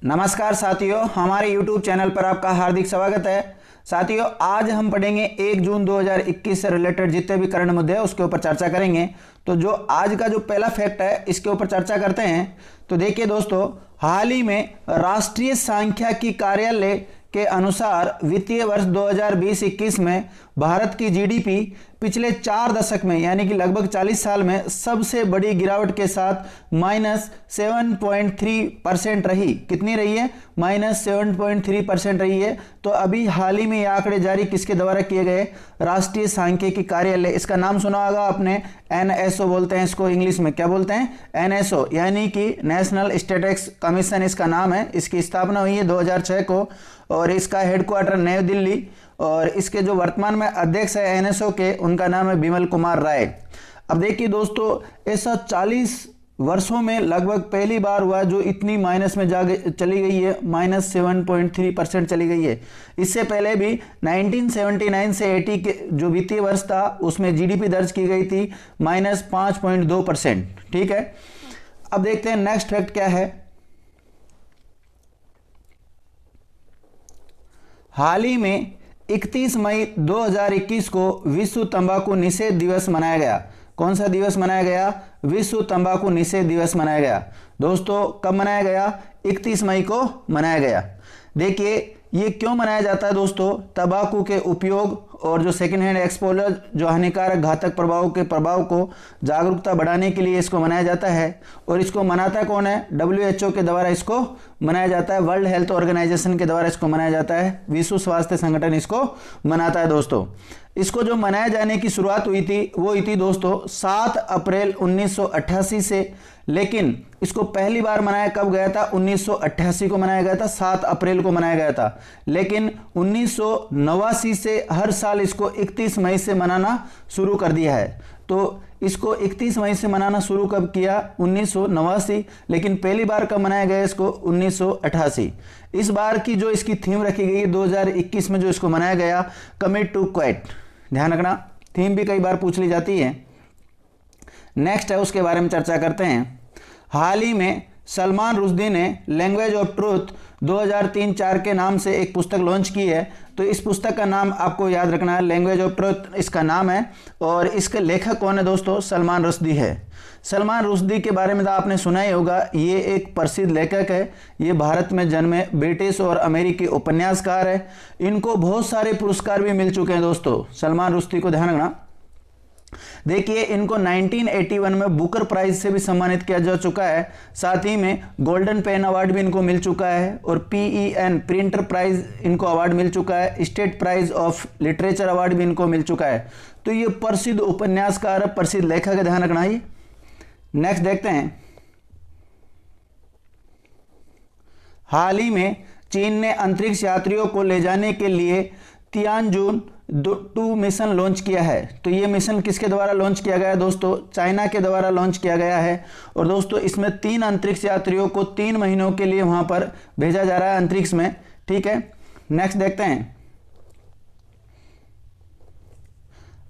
नमस्कार साथियों, हमारे YouTube चैनल पर आपका हार्दिक स्वागत है। साथियों, आज हम पढ़ेंगे 1 जून 2021 से रिलेटेड जितने भी करंट मुद्दे हैं उसके ऊपर चर्चा करेंगे। तो जो आज का जो पहला फैक्ट है इसके ऊपर चर्चा करते हैं। तो देखिए दोस्तों, हाल ही में राष्ट्रीय सांख्यिकी कार्यालय के अनुसार वित्तीय वर्ष 2020-21 में भारत की जीडीपी पिछले 4 दशक में यानी कि लगभग 40 साल में सबसे बड़ी गिरावट के साथ -7.3% रही। कितनी रही है? -7.3% रही है। तो अभी हाल ही में ये आंकड़े जारी किसके द्वारा किए गए? राष्ट्रीय सांख्यिकी कार्यालय। इसका नाम सुना होगा आपने, एनएसओ बोलते हैं इसको, इंग्लिश में क्या बोलते हैं? एनएसओ यानी कि नेशनल स्टैटिस्टिक्स कमीशन इसका नाम है। इसकी स्थापना हुई है 2006 को और इसका हेडक्वार्टर नई दिल्ली, और इसके जो वर्तमान में अध्यक्ष है एनएसओ के, उनका नाम है बिमल कुमार राय। अब देखिए दोस्तों, ऐसा 40 वर्षों में लगभग पहली बार हुआ जो इतनी माइनस में चली गई है, -7.3% चली गई है। इससे पहले भी 1979 से 80 के जो वित्तीय वर्ष था उसमें जीडीपी दर्ज की गई थी -5.2%। ठीक है, अब देखते हैं नेक्स्ट फैक्ट क्या है। हाल ही में 31 मई 2021 को विश्व तंबाकू निषेध दिवस मनाया गया। कौन सा दिवस मनाया गया? विश्व तंबाकू निषेध दिवस मनाया गया। दोस्तों, कब मनाया गया? 31 मई को मनाया गया। देखिए, ये क्यों मनाया जाता है दोस्तों? तंबाकू के उपयोग और जो सेकेंड हैंड एक्सपोजर, जो हानिकारक घातक प्रभाव को जागरूकता बढ़ाने के लिए इसको मनाया जाता है। और इसको मनाता कौन है? WHO के द्वारा इसको मनाया जाता है, वर्ल्ड हेल्थ ऑर्गेनाइजेशन के द्वारा इसको मनाया जाता है, विश्व स्वास्थ्य संगठन इसको मनाता है। दोस्तों, इसको जो मनाए जाने की शुरुआत हुई थी वो हुई थी दोस्तों 7 अप्रैल 1988 से। लेकिन इसको पहली बार मनाया कब गया था? 1988 को मनाया गया था, 7 अप्रैल को मनाया गया था। लेकिन 1989 से हर साल इसको 31 मई से मनाना शुरू कर दिया है। तो इसको 31 मई से मनाना शुरू कब किया? 1989। लेकिन पहली बार कब मनाया गया इसको? 1988। इस बार की जो इसकी थीम रखी गई है 2021 में जो इसको मनाया गया, कमिट टू क्वाइट। ध्यान रखना, थीम भी कई बार पूछ ली जाती है। नेक्स्ट है, उसके बारे में चर्चा करते हैं। हाल ही में सलमान रुश्दी ने लैंग्वेज ऑफ ट्रूथ 2003-4 के नाम से एक पुस्तक लॉन्च की है। तो इस पुस्तक का नाम आपको याद रखना है, लैंग्वेज ऑफ ट्रूथ इसका नाम है। और इसके लेखक कौन है दोस्तों? सलमान रुश्दी है। सलमान रुश्दी के बारे में तो आपने सुना ही होगा, ये एक प्रसिद्ध लेखक है। ये भारत में जन्मे ब्रिटिश और अमेरिकी उपन्यासकार है। इनको बहुत सारे पुरस्कार भी मिल चुके हैं दोस्तों, सलमान रुश्दी को। ध्यान रखना, देखिए, इनको 1981 में बुकर प्राइज से भी सम्मानित किया जा चुका है। साथ ही में गोल्डन पेन अवार्ड भी इनको मिल चुका है और PEN प्रिंटर प्राइज इनको अवार्ड मिल चुका है। State prize of literature award भी इनको मिल चुका है। तो ये प्रसिद्ध उपन्यासकार, प्रसिद्ध लेखक है, ध्यान रखना ही। नेक्स्ट देखते हैं। हाल ही में चीन ने अंतरिक्ष यात्रियों को ले जाने के लिए तियानजुन 2 मिशन लॉन्च किया है। तो ये मिशन किसके द्वारा लॉन्च किया गया है दोस्तों? चाइना के द्वारा लॉन्च किया गया है। और दोस्तों, इसमें 3 अंतरिक्ष यात्रियों को 3 महीनों के लिए वहां पर भेजा जा रहा है अंतरिक्ष में। ठीक है, नेक्स्ट देखते हैं।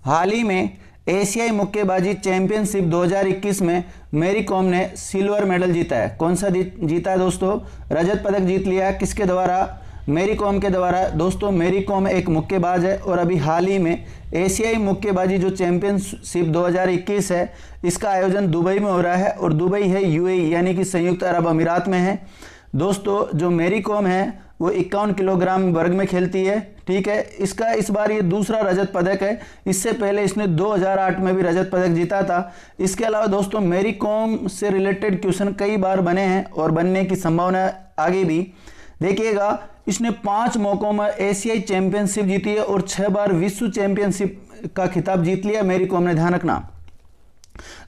हाल ही में एशियाई मुक्केबाजी चैंपियनशिप 2021 में मैरी कॉम ने सिल्वर मेडल जीता है। कौन सा जीता है दोस्तों? रजत पदक जीत लिया। किसके द्वारा? मैरी कॉम के द्वारा। दोस्तों, मैरी कॉम एक मुक्केबाज है और अभी हाल ही में एशियाई मुक्केबाजी जो चैंपियनशिप 2021 है, इसका आयोजन दुबई में हो रहा है। और दुबई है UAE यानी कि संयुक्त अरब अमीरात में है। दोस्तों, जो मैरी कॉम है वो 51 किलोग्राम वर्ग में खेलती है। ठीक है, इसका इस बार ये दूसरा रजत पदक है। इससे पहले इसने 2008 में भी रजत पदक जीता था। इसके अलावा दोस्तों, मैरी कॉम से रिलेटेड क्वेश्चन कई बार बने हैं और बनने की संभावना आगे भी। देखिएगा, इसने 5 मौकों में एशियाई चैंपियनशिप जीती है और 6 बार विश्व चैंपियनशिप का खिताब जीत लिया मैरी कॉम ने। ध्यान रखना,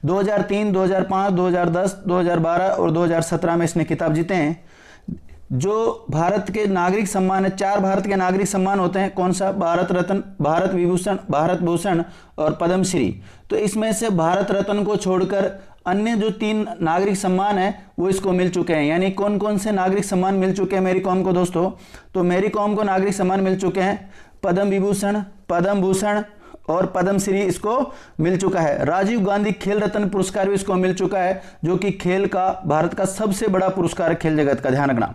2003, 2005, 2010, 2012 और 2017 में इसने खिताब जीते हैं। जो भारत के नागरिक सम्मान है, 4 भारत के नागरिक सम्मान होते हैं। कौन सा? भारत रत्न, भारत विभूषण, भारत भूषण और पद्मश्री। तो इसमें से भारत रत्न को छोड़कर अन्य जो 3 नागरिक सम्मान है वो इसको मिल चुके हैं। यानी कौन कौन से नागरिक सम्मान मिल चुके हैं मैरी कॉम को दोस्तों? तो मैरी कॉम को नागरिक सम्मान मिल चुके हैं पद्म विभूषण, पद्म भूषण और पद्मश्री इसको मिल चुका है। राजीव गांधी खेल रत्न पुरस्कार भी इसको मिल चुका है, जो कि खेल का भारत का सबसे बड़ा पुरस्कार है खेल जगत का। ध्यान रखना।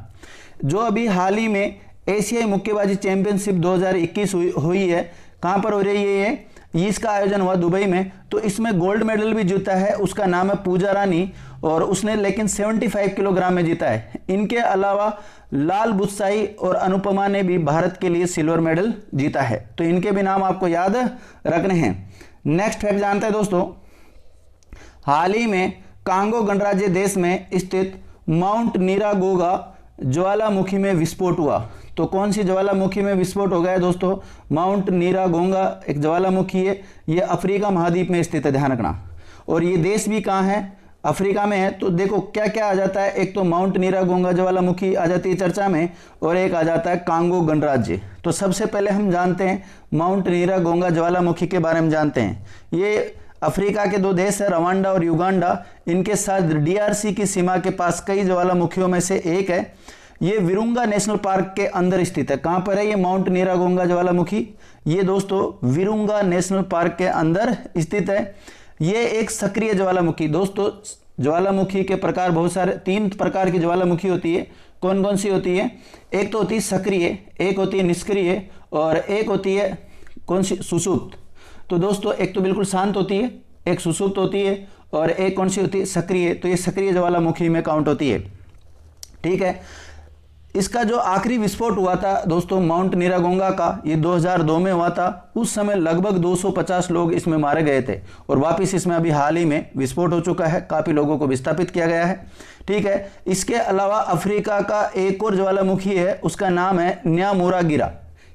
जो अभी हाल ही में एशियाई मुक्केबाजी चैंपियनशिप 2021 हुई है, कहाँ पर हो रही है ये इसका आयोजन हुआ दुबई में। तो इसमें गोल्ड मेडल भी जीता है, उसका नाम है पूजा रानी, और उसने लेकिन 75 किलोग्राम में जीता है। इनके अलावा लाल बुत्साई और अनुपमा ने भी भारत के लिए सिल्वर मेडल जीता है। तो इनके भी नाम आपको याद रखने हैं। नेक्स्ट फैक्ट जानते हैं दोस्तों, हाल ही में कांगो गणराज्य देश में स्थित माउंट नीरागोगा ज्वालामुखी में विस्फोट हुआ। तो कौन सी ज्वालामुखी में विस्फोट हो गया दोस्तों? माउंट नीरागोगा एक ज्वालामुखी है, ये अफ्रीका महाद्वीप में स्थित है, ध्यान रखना। और ये देश भी कहाँ है? अफ्रीका में है। तो देखो क्या क्या आ जाता है, एक तो माउंट नीरागोगा ज्वालामुखी आ जाती है चर्चा में, और एक आ जाता है कांगो गणराज्य। तो सबसे पहले हम जानते हैं माउंट नीरागोगा ज्वालामुखी के बारे में जानते हैं। ये अफ्रीका के दो देश है, रवांडा और युगांडा, इनके साथ डीआरसी की सीमा के पास कई ज्वालामुखियों में से एक है। ये विरुंगा नेशनल पार्क के अंदर स्थित है। कहाँ पर है ये माउंट नीरागोगा ज्वालामुखी? ये दोस्तों विरुंगा नेशनल पार्क के अंदर स्थित है। ये एक सक्रिय ज्वालामुखी। दोस्तों ज्वालामुखी के प्रकार बहुत सारे, 3 प्रकार की ज्वालामुखी होती है। कौन कौन सी होती है? एक तो होती है सक्रिय, एक होती है निष्क्रिय, और एक होती है कौन सी? सुषुप्त। तो दोस्तों एक तो बिल्कुल शांत होती है, एक सुषुप्त होती है, और एक कौन सी होती है? सक्रिय। तो ये सक्रिय ज्वालामुखी में काउंट होती है, ठीक है। इसका जो आखिरी विस्फोट हुआ था दोस्तों माउंट नीरागोगा का, ये 2002 में हुआ था। उस समय लगभग 250 लोग इसमें मारे गए थे, और वापस इसमें अभी हाल ही में विस्फोट हो चुका है, काफ़ी लोगों को विस्थापित किया गया है, ठीक है। इसके अलावा अफ्रीका का एक और ज्वालामुखी है, उसका नाम है न्यामुरागिरा।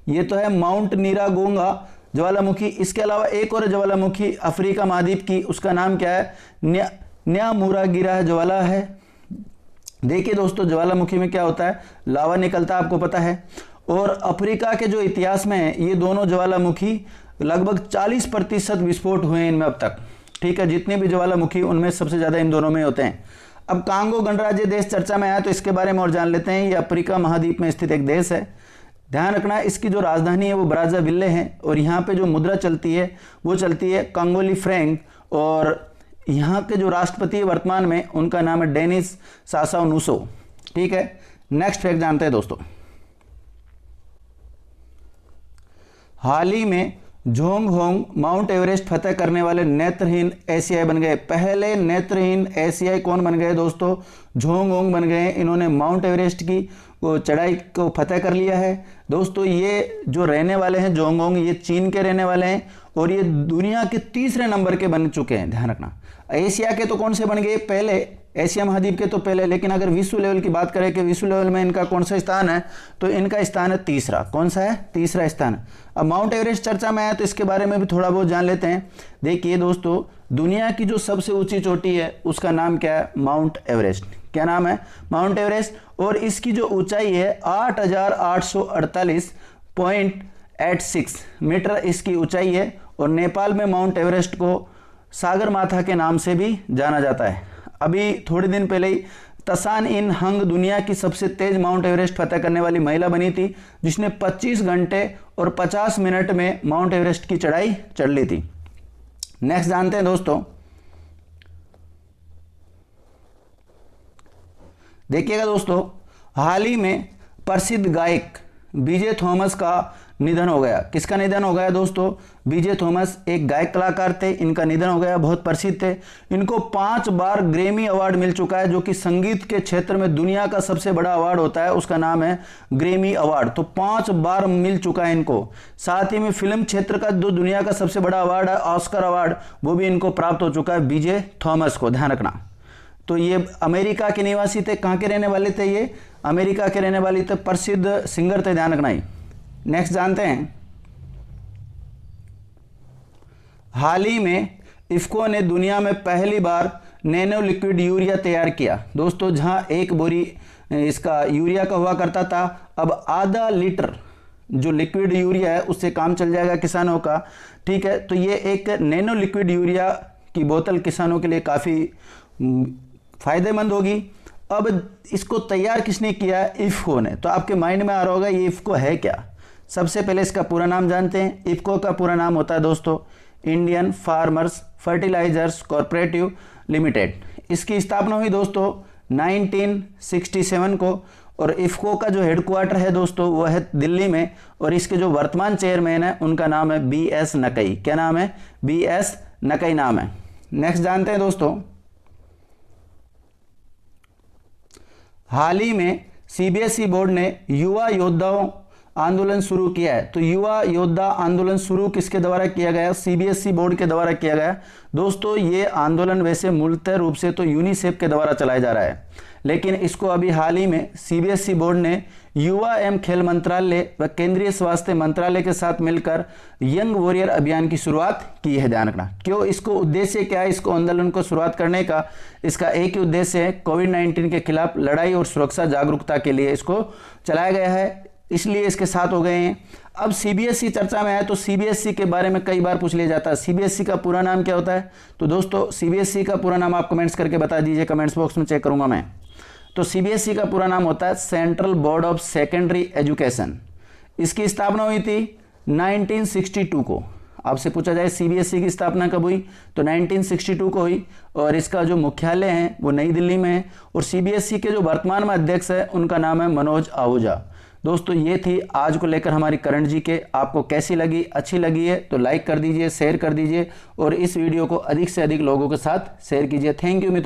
ये तो है माउंट नीरागोगा ज्वालामुखी। इसके अलावा एक और ज्वालामुखी अफ्रीका महाद्वीप की, उसका नाम क्या है? न्यामुरागिरा ज्वाला है। देखिए दोस्तों ज्वालामुखी में क्या होता है, लावा निकलता है, आपको पता है। और अफ्रीका के जो इतिहास में है, ये दोनों ज्वालामुखी लगभग 40% विस्फोट हुए हैं इनमें अब तक, ठीक है। जितने भी ज्वालामुखी उनमें सबसे ज़्यादा इन दोनों में होते हैं। अब कांगो गणराज्य देश चर्चा में आया तो इसके बारे में और जान लेते हैं। ये अफ्रीका महाद्वीप में स्थित एक देश है। ध्यान रखना इसकी जो राजधानी है वो ब्राज़ाविले है, और यहाँ पे जो मुद्रा चलती है वो चलती है कंगोली फ्रैंक, और यहाँ के जो राष्ट्रपति वर्तमान में उनका नाम है डेनिस सासाओ नुसो, ठीक है। नेक्स्ट फैक्ट जानते हैं दोस्तों, हाल ही में जोंग होंग माउंट एवरेस्ट फतेह करने वाले नेत्रहीन एशियाई बन गए। पहले नेत्रहीन एशियाई कौन बन गए दोस्तों? जोंग होंग बन गए। इन्होंने माउंट एवरेस्ट की चढ़ाई को फतेह कर लिया है। दोस्तों ये जो रहने वाले हैं जोंग होंग, ये चीन के रहने वाले हैं, और ये दुनिया के 3रे नंबर के बन चुके हैं, ध्यान रखना। एशिया के तो कौन से बन गए? पहले एशिया महाद्वीप के तो पहले, लेकिन अगर विश्व लेवल की बात करें कि विश्व लेवल में इनका कौन सा स्थान है, तो इनका स्थान है 3रा। कौन सा है? 3रा स्थान। अब माउंट एवरेस्ट चर्चा में आया तो इसके बारे में भी थोड़ा बहुत जान लेते हैं। देखिए दोस्तों दुनिया की जो सबसे ऊंची चोटी है उसका नाम क्या है? Mount Everest. क्या नाम है? Mount Everest. और इसकी जो ऊंचाई है 8,848.86 मीटर इसकी ऊंचाई है। और नेपाल में माउंट एवरेस्ट को सागरमाथा के नाम से भी जाना जाता है। अभी थोड़े दिन पहले ही तसान इन हंग दुनिया की सबसे तेज माउंट एवरेस्ट फतेह करने वाली महिला बनी थी, जिसने 25 घंटे और 50 मिनट में माउंट एवरेस्ट की चढ़ाई चढ़ ली थी। नेक्स्ट जानते हैं दोस्तों, देखिएगा दोस्तों हाल ही में प्रसिद्ध गायक बीजे थॉमस का निधन हो गया। किसका निधन हो गया दोस्तों? बीजे थॉमस एक गायक कलाकार थे, इनका निधन हो गया। बहुत प्रसिद्ध थे। इनको 5 बार ग्रैमी अवार्ड मिल चुका है, जो कि संगीत के क्षेत्र में दुनिया का सबसे बड़ा अवार्ड होता है, उसका नाम है ग्रैमी अवार्ड। तो 5 बार मिल चुका है इनको। साथ ही में फिल्म क्षेत्र का जो दुनिया का सबसे बड़ा अवार्ड है ऑस्कर अवार्ड, वो भी इनको प्राप्त हो चुका है बीजे थॉमस को, ध्यान रखना। तो ये अमेरिका के निवासी थे। कहाँ के रहने वाले थे? ये अमेरिका के रहने वाले थे, प्रसिद्ध सिंगर थे, ध्यान रखना ही। नेक्स्ट जानते हैं, हाल ही में इफ्को ने दुनिया में पहली बार नैनो लिक्विड यूरिया तैयार किया। दोस्तों जहां 1 बोरी इसका यूरिया का हुआ करता था, अब आधा लीटर जो लिक्विड यूरिया है उससे काम चल जाएगा किसानों का, ठीक है। तो ये एक नैनो लिक्विड यूरिया की बोतल किसानों के लिए काफ़ी फायदेमंद होगी। अब इसको तैयार किसने किया? इफ्को ने। तो आपके माइंड में आ रहा होगा ये इफ्को है क्या? सबसे पहले इसका पूरा नाम जानते हैं। इफ्को का पूरा नाम होता है दोस्तों Indian farmers fertilisers cooperative limited. इसकी स्थापना हुई दोस्तों 1967 को, और इफ़को का जो हेडक्वार्टर है दोस्तों वो है दिल्ली में, और इसके जो वर्तमान चेयरमैन है उनका नाम है BS नकई। क्या नाम है? BS नकई नाम है। नेक्स्ट जानते हैं दोस्तों, हाल ही में CBSE बोर्ड ने युवा योद्धाओं आंदोलन शुरू किया है। तो युवा योद्धा आंदोलन शुरू किसके द्वारा किया गया? CBSE बोर्ड के द्वारा किया गया। दोस्तों ये आंदोलन वैसे मूलतः रूप से तो यूनिसेफ के द्वारा चलाया जा रहा है, लेकिन इसको अभी हाल ही में CBSE बोर्ड ने युवा एवं खेल मंत्रालय व केंद्रीय स्वास्थ्य मंत्रालय के साथ मिलकर यंग वॉरियर अभियान की शुरुआत की है। ध्यान रखना क्यों, इसको उद्देश्य क्या है? इसको आंदोलन को शुरुआत करने का इसका एक ही उद्देश्य है, कोविड-19 के खिलाफ लड़ाई और सुरक्षा जागरूकता के लिए इसको चलाया गया है, इसलिए इसके साथ हो गए हैं। अब CBSE चर्चा में आए तो CBSE के बारे में कई बार पूछ लिया जाता है, CBSE का पूरा नाम क्या होता है? तो दोस्तों CBSE का पूरा नाम आप कमेंट्स करके बता दीजिए, कमेंट्स बॉक्स में चेक करूंगा मैं। तो CBSE का पूरा नाम होता है central board of secondary education. इसकी स्थापना हुई थी 1962 को। आपसे पूछा जाए CBSE की स्थापना कब हुई, तो 1962 को हुई, और इसका जो मुख्यालय है वो नई दिल्ली में है, और CBSE के जो वर्तमान में अध्यक्ष है उनका नाम है मनोज आहूजा। दोस्तों ये थी आज को लेकर हमारी करंट जीके। आपको कैसी लगी? अच्छी लगी है तो लाइक कर दीजिए, शेयर कर दीजिए, और इस वीडियो को अधिक से अधिक लोगों के साथ शेयर कीजिए। थैंक यू मित्रों।